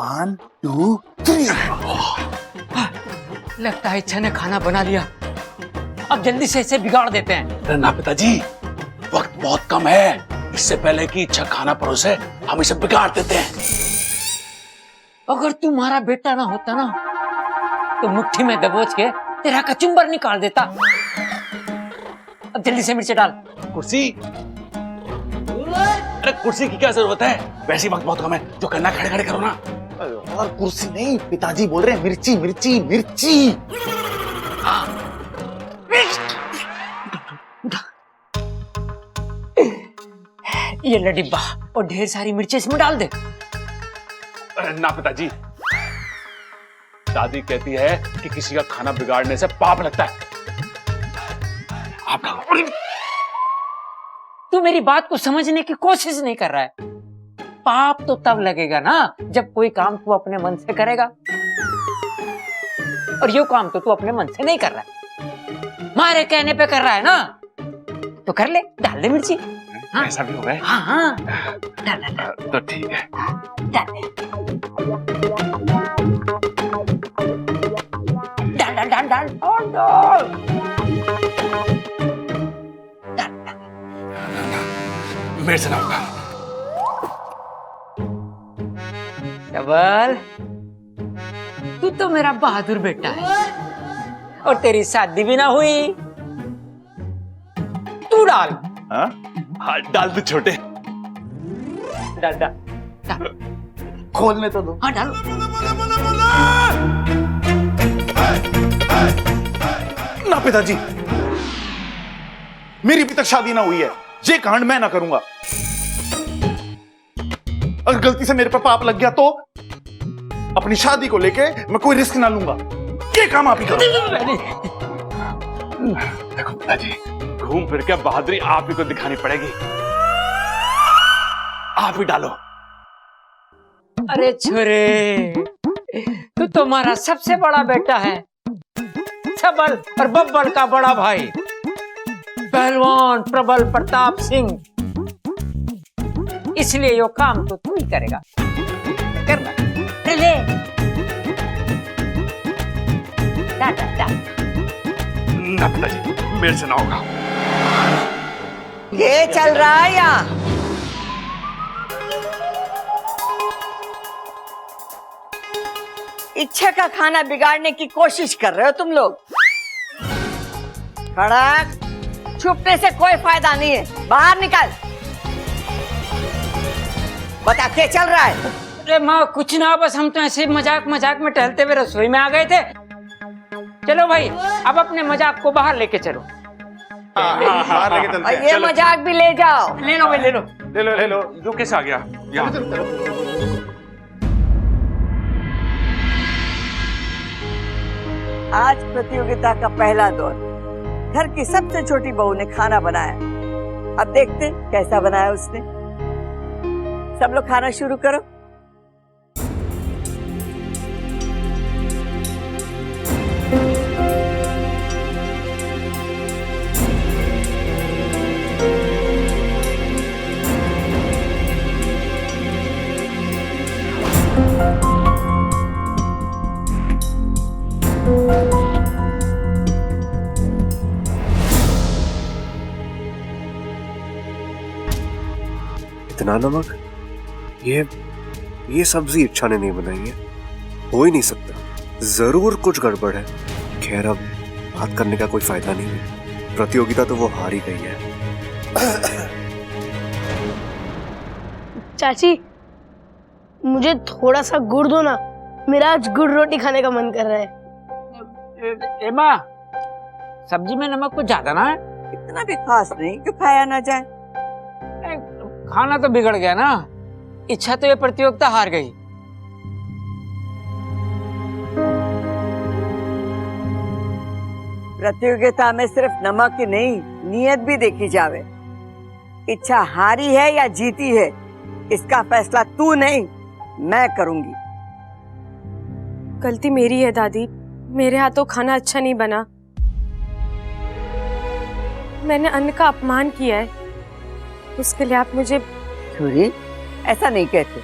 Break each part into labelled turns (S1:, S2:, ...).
S1: 1 2 3।
S2: लगता है इच्छा ने खाना बना लिया। अब जल्दी से इसे बिगाड़ देते हैं।
S3: अरे ना पिताजी, वक्त बहुत कम है। इससे पहले कि इच्छा खाना परोसे, हम इसे बिगाड़ देते हैं।
S2: अगर तुम्हारा बेटा ना होता ना तो मुट्ठी में दबोच के तेरा कचुम्बर निकाल देता। अब जल्दी से मिर्च डाल।
S3: कुर्सी? अरे कुर्सी की क्या जरूरत है? वैसे ही वक्त बहुत कम है, जो करना खड़े खड़े करो ना।
S1: और कुर्सी नहीं, पिताजी बोल रहे हैं मिर्ची मिर्ची मिर्ची।
S2: ये ले डिब्बा और ढेर सारी मिर्चें इसमें डाल दे।
S3: ना पिताजी, दादी कहती है कि किसी का खाना बिगाड़ने से पाप लगता है। आप डालो।
S2: तू मेरी बात को समझने की कोशिश नहीं कर रहा है। पाप तो तब लगेगा ना जब कोई काम तू अपने मन से करेगा, और ये काम तो तू अपने मन से नहीं कर रहा है, मारे कहने पे कर रहा है ना। तो कर ले, डाल दे मिर्ची।
S3: हाँ? ऐसा भी हो गया?
S2: हाँ हाँ, डाल डाल डाल।
S3: तो ठीक है।
S2: डाल डाल डाल डाल डाल और डाल।
S3: मेरे से ना होगा।
S2: डबल, तू तो मेरा बहादुर बेटा है और तेरी शादी भी ना हुई। तू डाल।
S3: हाँ? हाँ, डाल दो छोटे।
S2: डाल डाल डाल।
S1: खोलने तो दो।
S2: हाँ डाल।
S1: ना पिताजी, मेरी अभी तक शादी ना हुई है। ये कांड मैं ना करूंगा। अगर गलती से मेरे पर पाप लग गया तो अपनी शादी को लेके मैं कोई रिस्क ना लूंगा। ये काम आप ही करो।
S3: देखो पिताजी, घूम फिर के बहादुरी आप ही को दिखानी पड़ेगी। आप ही डालो।
S2: अरे छोरे, तू तो हमारा सबसे बड़ा बेटा है, सबल और बब्बल का बड़ा भाई, पहलवान प्रबल प्रताप सिंह। इसलिए यो काम तो तू ही करेगा। करना। ले। डाल डाल डाल।
S3: ना पिताजी, मेरे से ना होगा।
S4: ये चल रहा है यहाँ। इच्छा का खाना बिगाड़ने की कोशिश कर रहे हो तुम लोग। खड़क, छुपने से कोई फायदा नहीं है, बाहर निकल। बता क्या चल रहा है?
S2: अरे माँ कुछ ना, बस हम तो ऐसे मजाक मजाक में टहलते हुए रसोई में आ गए थे। चलो भाई, अब अपने मजाक को बाहर लेके चलो।
S1: बाहर लेके चलते हैं।
S4: ये मजाक भी ले जाओ।
S2: ले लो भाई, ले लो।
S1: ले लो ले लो।
S3: जो कैसे आ गया यहाँ?
S4: आज प्रतियोगिता का पहला दौर। घर की सबसे छोटी बहू ने खाना बनाया। अब देखते कैसा बनाया उसने। सब लोग खाना शुरू करो।
S5: इतना नमक? ये सब्जी इच्छा ने नहीं बनाई है, हो ही नहीं सकता। जरूर कुछ गड़बड़ है। खैर अब बात करने का कोई फायदा नहीं है, प्रतियोगिता तो वो हार ही गई है।
S6: चाची, मुझे थोड़ा सा गुड़ दो ना, मेरा आज गुड़ रोटी खाने का मन कर रहा है।
S2: एमा, सब्जी में नमक कुछ ज्यादा ना है?
S4: इतना भी खास नहीं कि खाया ना जाए।
S2: खाना तो बिगड़ गया ना। इच्छा तो ये प्रतियोगिता हार गई।
S4: प्रतियोगिता में सिर्फ नमक ही नहीं, नियत भी देखी जावे। इच्छा हारी है या जीती है, इसका फैसला तू नहीं मैं करूंगी।
S7: गलती मेरी है दादी, मेरे हाथों खाना अच्छा नहीं बना। मैंने अन्न का अपमान किया है, उसके लिए आप मुझे।
S4: छुरी, ऐसा नहीं कहते।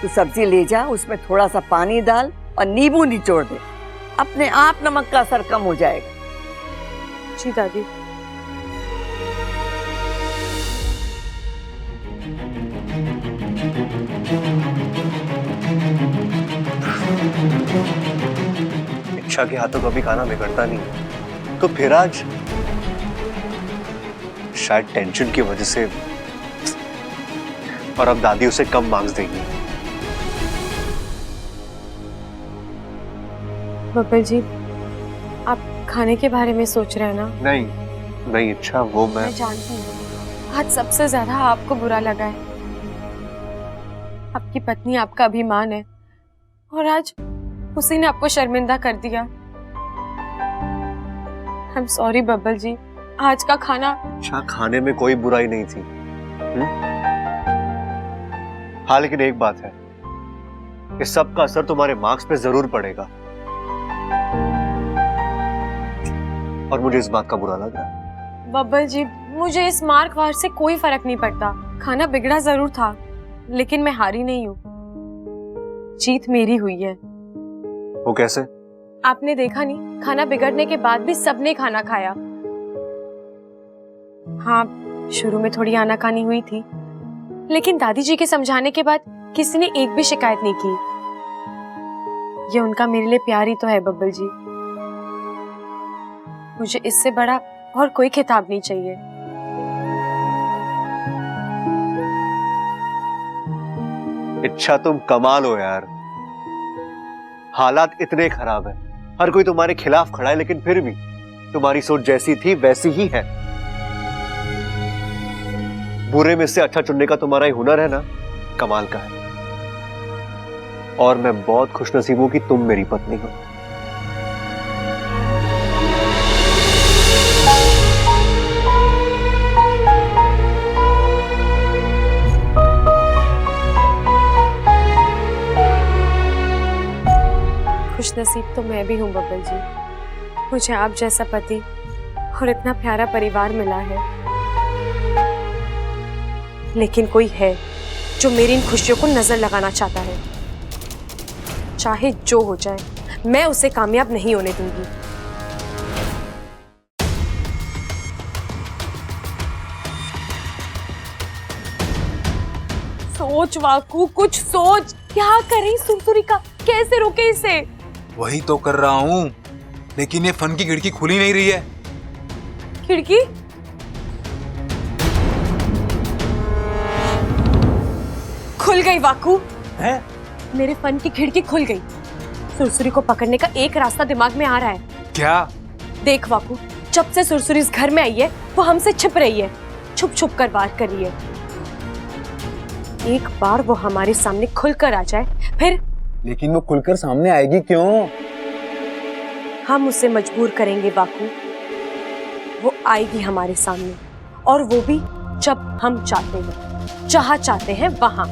S4: तू सब्जी ले जा, उसमें थोड़ा सा पानी डाल और नींबू निचोड़ दे, अपने आप नमक का असर कम हो जाएगा।
S7: जी दादी।
S5: इच्छा के हाथों कभी खाना बिगड़ता नहीं है। तो फिर आज शायद टेंशन की वजह से, और अब दादी उसे कम मार्क्स देंगी।
S7: बब्बल जी, आप खाने के बारे में सोच रहे हैं ना?
S5: नहीं नहीं इच्छा, वो मैं
S7: जानती हूँ आज सबसे ज्यादा आपको बुरा लगा है। आपकी पत्नी आपका अभिमान है और आज उसी ने आपको शर्मिंदा कर दिया। आई एम सॉरी बब्बल जी, आज का खाना।
S5: अच्छा, खाने में कोई बुराई नहीं थी। हाँ, लेकिन एक बात है, इस सब का असर तुम्हारे मार्क्स पे जरूर पड़ेगा और मुझे इस बात का बुरा लग रहा है।
S7: बब्बल जी, मुझे इस मार्क वार से कोई फर्क नहीं पड़ता। खाना बिगड़ा जरूर था, लेकिन मैं हारी नहीं हूँ। जीत मेरी हुई है।
S5: वो कैसे?
S7: आपने देखा नहीं, खाना बिगड़ने के बाद भी सबने खाना खाया। हाँ, शुरू में थोड़ी आनाकानी हुई थी, लेकिन दादी जी के समझाने के बाद किसी ने एक भी शिकायत नहीं की। ये उनका मेरे लिए प्यार ही तो है बब्बल जी। मुझे इससे बड़ा और कोई खिताब नहीं चाहिए।
S5: इच्छा, तुम कमाल हो यार। हालात इतने खराब है, हर कोई तुम्हारे खिलाफ खड़ा है, लेकिन फिर भी तुम्हारी सोच जैसी थी वैसी ही है। बुरे में से अच्छा चुनने का तुम्हारा ये हुनर है ना, कमाल का है। और मैं बहुत खुशनसीब हूं कि तुम मेरी पत्नी हो।
S7: खुशनसीब तो मैं भी हूँ बब्बल जी। मुझे आप जैसा पति और इतना प्यारा परिवार मिला है। लेकिन कोई है जो मेरी इन खुशियों को नजर लगाना चाहता है। चाहे जो हो जाए, मैं उसे कामयाब नहीं होने दूंगी। सोच वाकू, कुछ सोच। क्या करें सुरसुरी का, कैसे रोके इसे?
S8: वही तो कर रहा हूँ, लेकिन ये फन की खिड़की खुली नहीं रही है।
S7: खिड़की? खुल गई वाकू।
S8: है?
S7: मेरे फन की खिड़की खुल गई। सुरसुरी को पकड़ने का एक रास्ता दिमाग में आ रहा है।
S8: क्या?
S7: देख वाकू, जब से सुरसुरी इस घर में आई है, वो हमसे छिप रही है, छुप छुप कर वार कर रही है। एक बार वो हमारे सामने खुलकर आ जाए, फिर।
S8: लेकिन वो खुलकर सामने आएगी क्यों?
S7: हम उसे मजबूर करेंगे वाकू। वो आएगी हमारे सामने, और वो भी जब हम चाहते हैं, जहां चाहते हैं वहां।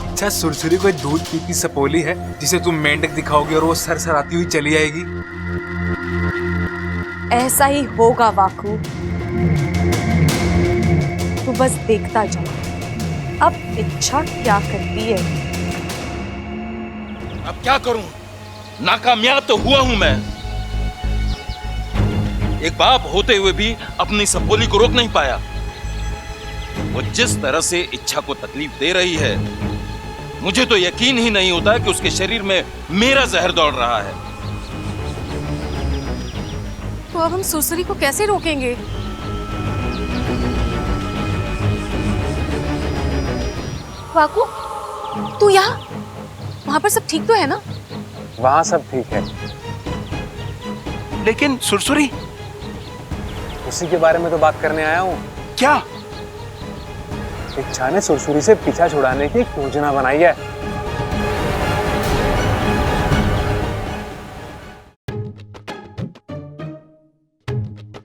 S8: अच्छा, सुरसुरी कोई दूध पीती सपोली है जिसे तुम मेंढक दिखाओगे और वो सरसराती हुई चली आएगी?
S7: ऐसा ही होगा वाकू। तू बस देखता जा, अब इच्छा क्या करती है।
S3: अब क्या करूं? नाकामयाब तो हुआ हूं मैं। एक बाप होते हुए भी अपनी सपोली को रोक नहीं पाया। वो जिस तरह से इच्छा को तकलीफ दे रही है, मुझे तो यकीन ही नहीं होता कि उसके शरीर में मेरा जहर दौड़ रहा है।
S7: तो अब हम सुरसुरी को कैसे रोकेंगे? वाकू, तू यहाँ? वहां पर सब ठीक तो है ना?
S8: वहां सब ठीक है,
S3: लेकिन सुरसुरी?
S8: उसी के बारे में तो बात करने आया हूँ।
S3: क्या?
S8: इच्छा ने सुरसुरी से पीछा छुड़ाने की एक योजना बनाई है।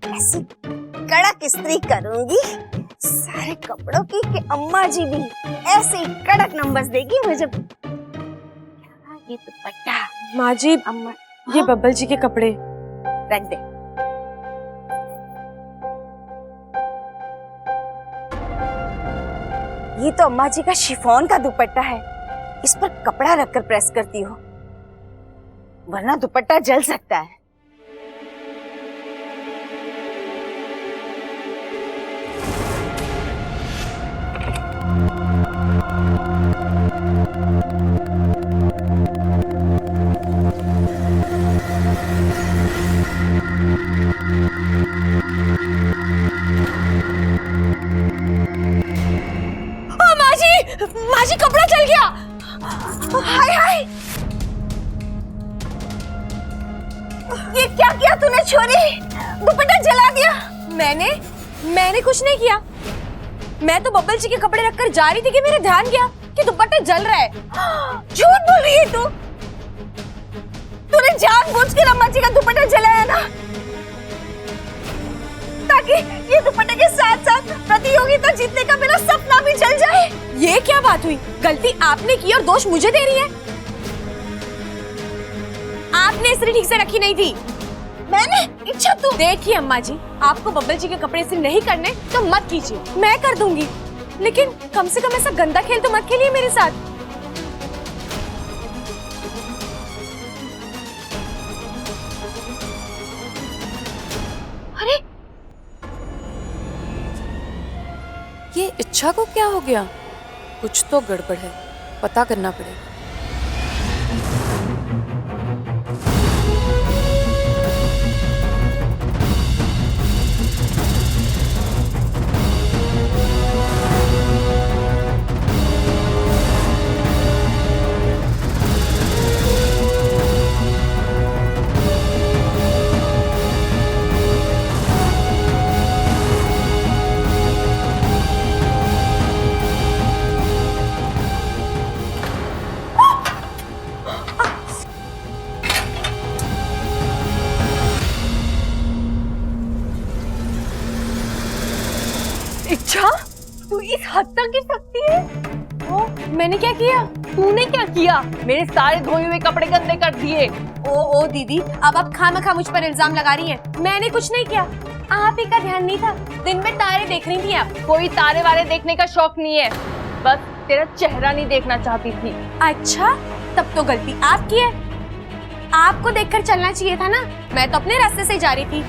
S9: ऐसी कड़क इस्त्री करूंगी सारे कपड़ों की कि अम्मा जी भी ऐसे ही कड़क नंबर्स देगी मुझे। ये दुपट्टा
S7: माँ जी,
S9: अम्मा,
S7: ये बब्बल जी के कपड़े।
S9: रख दे। ये तो अम्मा जी का शिफॉन का दुपट्टा है। इस पर कपड़ा रखकर प्रेस करती हो, वरना दुपट्टा जल सकता है।
S7: माजी कपड़ा जल गया।
S9: हाय हाय, ये क्या किया तूने छोरी? दुपट्टा जला दिया।
S7: मैंने कुछ नहीं किया। मैं तो बब्बल जी के कपड़े रखकर जा रही थी कि मेरा ध्यान गया कि दुपट्टा जल रहा है।
S9: झूठ बोल रही है तू। तूने जानबूझकर अम्मा जी का दुपट्टा जलाया ना, ताकि ये दुपट्टे के साथ साथ प्रतियोगिता जीतने का मेरा सपना भी जल जाए।
S7: ये क्या बात हुई? गलती आपने की और दोष मुझे दे रही है। आपने इस्त्री ठीक से रखी नहीं थी।
S9: मैंने इच्छा तू
S7: देखिए अम्मा जी, आपको बब्बल जी के कपड़े इस्त्री नहीं करने तो मत कीजिए, मैं कर दूंगी। लेकिन कम से कम ऐसा गंदा खेल तो मत खेलिए मेरे साथ। अरे ये इच्छा को क्या हो गया? कुछ तो गड़बड़ है, पता करना पड़ेगा।
S6: इच्छा, तू इस हद तक गिर सकती है?
S7: ओ, मैंने क्या किया?
S6: तूने क्या किया? मेरे सारे धोए हुए कपड़े गंदे कर दिए।
S7: ओ दीदी, अब आप खामखा मुझ पर इल्जाम लगा रही हैं। मैंने कुछ नहीं किया, आप ही का ध्यान नहीं था। दिन में तारे देख रही थी आप।
S6: कोई तारे वारे देखने का शौक नहीं है, बस तेरा चेहरा नहीं देखना चाहती थी।
S7: अच्छा, तब तो गलती आपकी है। आपको देखकर चलना चाहिए था ना, मैं तो अपने रास्ते से जा रही थी।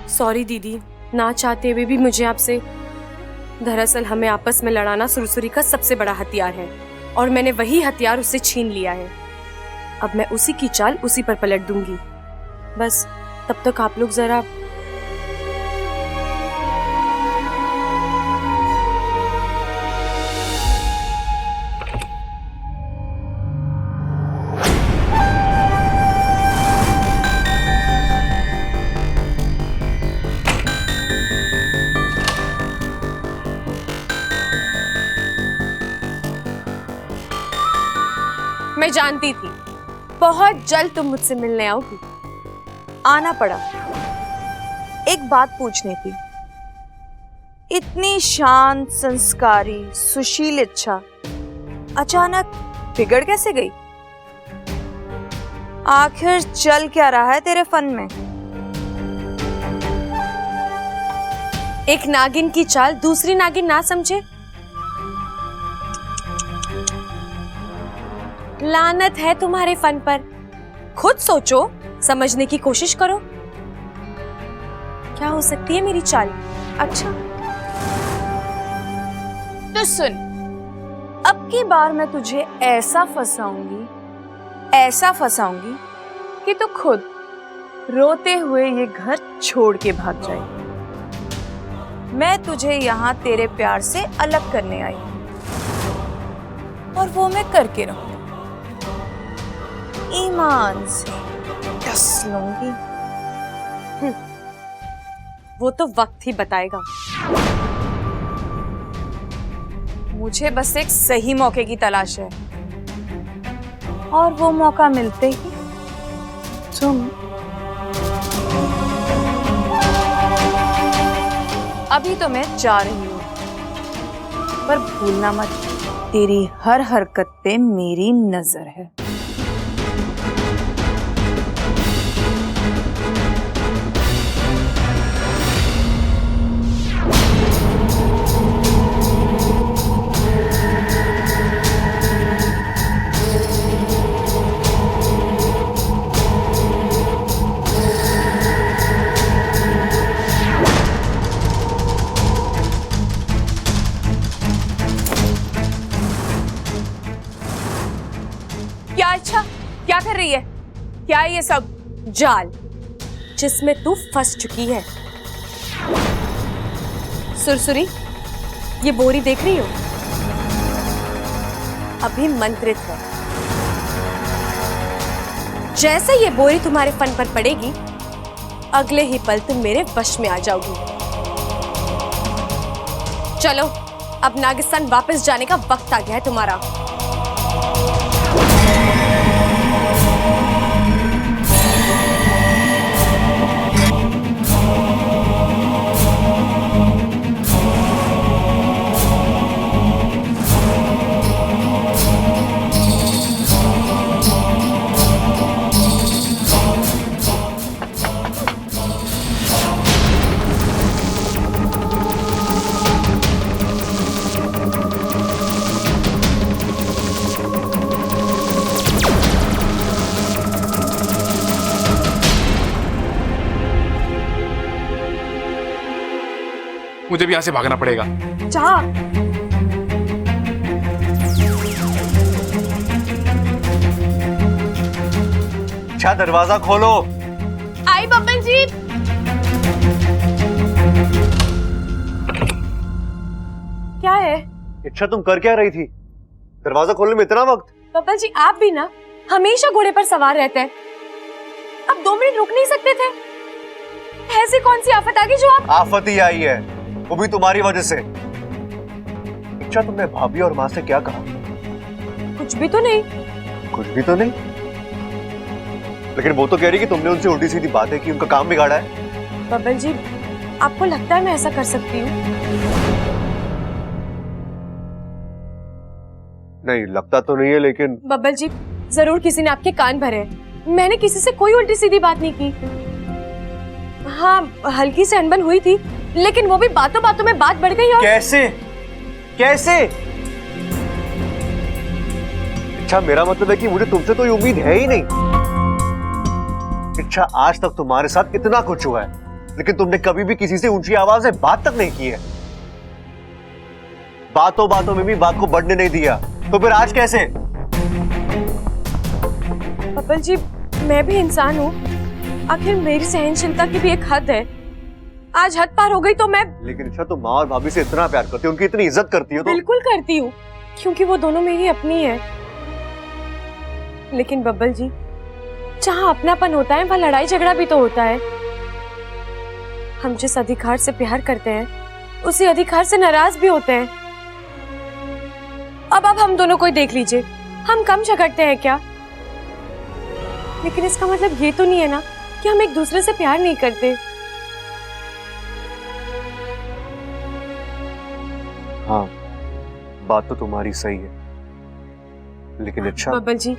S7: सॉरी दीदी, ना चाहते हुए भी मुझे आपसे, दरअसल हमें आपस में लड़ाना सुरसुरी का सबसे बड़ा हथियार है और मैंने वही हथियार उससे छीन लिया है। अब मैं उसी की चाल उसी पर पलट दूंगी। बस तब तक आप लोग जरा मैं जानती थी बहुत जल्द तुम मुझसे मिलने आओगी।
S10: आना पड़ा। एक बात पूछनी थी, इतनी शांत, संस्कारी, सुशील इच्छा अचानक बिगड़ कैसे गई? आखिर चल क्या रहा है तेरे फन में?
S7: एक नागिन की चाल दूसरी नागिन ना समझे, लानत है तुम्हारे फन पर। खुद सोचो, समझने की कोशिश करो, क्या हो सकती है मेरी चाल।
S10: अच्छा तो सुन, अब की बार मैं तुझे ऐसा फंसाऊंगी कि तू खुद रोते हुए ये घर छोड़ के भाग जाए। मैं तुझे यहाँ तेरे प्यार से अलग करने आई हूँ और वो मैं करके रहूंगी, ईमान से डस लूंगी।
S7: वो तो वक्त ही बताएगा।
S10: मुझे बस एक सही मौके की तलाश है और वो मौका मिलते ही तुम अभी तो मैं जा रही हूँ, पर भूलना मत तेरी हर हरकत पे मेरी नजर है। क्या अच्छा, क्या कर रही है? क्या है ये सब?
S7: जाल जिसमें तू फंस चुकी है। सुरसुरी, ये बोरी देख रही हो? अभी मंत्रित है। जैसे ये बोरी तुम्हारे फन पर पड़ेगी, अगले ही पल तुम मेरे वश में आ जाओगी। चलो, अब नागिस्तान वापस जाने का वक्त आ गया है तुम्हारा।
S8: मुझे भी यहाँ से भागना पड़ेगा।
S7: जा।
S5: अच्छा, दरवाजा खोलो।
S7: आई बब्बन जी। क्या है?
S5: अच्छा, तुम कर क्या रही थी? दरवाजा खोलने में इतना वक्त?
S7: बब्बन जी, आप भी ना हमेशा घोड़े पर सवार रहते हैं। अब 2 मिनट रुक नहीं सकते थे? ऐसी कौन सी आफत आ गई जो आप?
S5: आफत ही आई है, वो भी तुम्हारी वजह से। अच्छा, तुमने भाभी और माँ से क्या कहा?
S7: कुछ भी तो नहीं।
S5: कुछ भी तो नहीं? लेकिन वो तो कह रही कि तुमने उनसे उल्टी सीधी बातें की, उनका काम बिगाड़ा है।
S7: बब्बन जी, आपको लगता है मैं ऐसा कर सकती हूँ?
S5: नहीं, लगता तो नहीं है, लेकिन
S7: बब्बन जी, जरूर किसी ने आपके कान भरे हैं। मैंने किसी से कोई उल्टी सीधी बात नहीं की। हाँ, हल्की से अनबन हुई थी, लेकिन वो भी बातों बातों में बात बढ़ गई। और
S5: कैसे? कैसे? अच्छा, मेरा मतलब है कि मुझे तुमसे तो ये उम्मीद है ही नहीं। अच्छा, आज तक तुम्हारे साथ इतना कुछ हुआ है, लेकिन तुमने कभी भी किसी से ऊंची आवाज से बात तक नहीं की है। बातों बातों में भी बात को बढ़ने नहीं दिया, तो फिर आज कैसे?
S7: बब्बन जी, मैं भी इंसान हूँ। आखिर मेरी सहनशीलता की भी एक हद है। आज हद पार हो गई तो मैं। लेकिन
S5: अच्छा, तुम माँ और भाभी से इतना प्यार करती हो, उनकी इतनी इज्जत करती हो तो।
S7: बिल्कुल करती हूँ, क्योंकि वो दोनों मेरी अपनी है। लेकिन बब्बल जी, जहाँ अपनापन होता है वहाँ लड़ाई झगड़ा भी तो होता है। हम जिस अधिकार से प्यार करते हैं, उसी अधिकार से नाराज भी होते हैं। अब हम दोनों को देख लीजिए, हम कम झगड़ते हैं क्या? लेकिन इसका मतलब ये तो नहीं है ना कि हम एक दूसरे से प्यार नहीं करते।
S5: हाँ, बात तो तुम्हारी सही है, लेकिन अच्छा।
S7: बब्बल जी,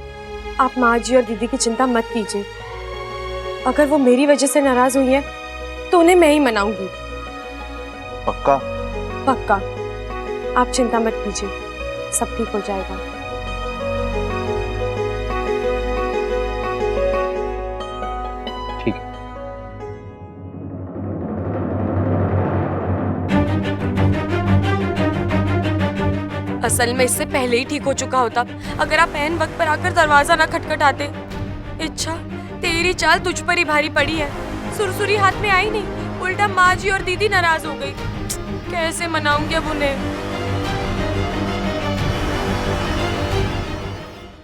S7: आप माँ जी और दीदी की चिंता मत कीजिए। अगर वो मेरी वजह से नाराज हुई है, तो उन्हें मैं ही मनाऊंगी।
S5: पक्का?
S7: पक्का। आप चिंता मत कीजिए, सब ठीक हो जाएगा।
S5: ठीक है।
S7: असल में इससे पहले ही ठीक हो चुका होता, अगर आप ऐन वक्त पर आकर दरवाजा ना खटखटाते। इच्छा, तेरी चाल तुझ पर ही भारी पड़ी है। सुरसुरी हाथ में आई नहीं, उल्टा माँ जी और दीदी नाराज हो गई। कैसे मनाऊंगी अब उन्हें?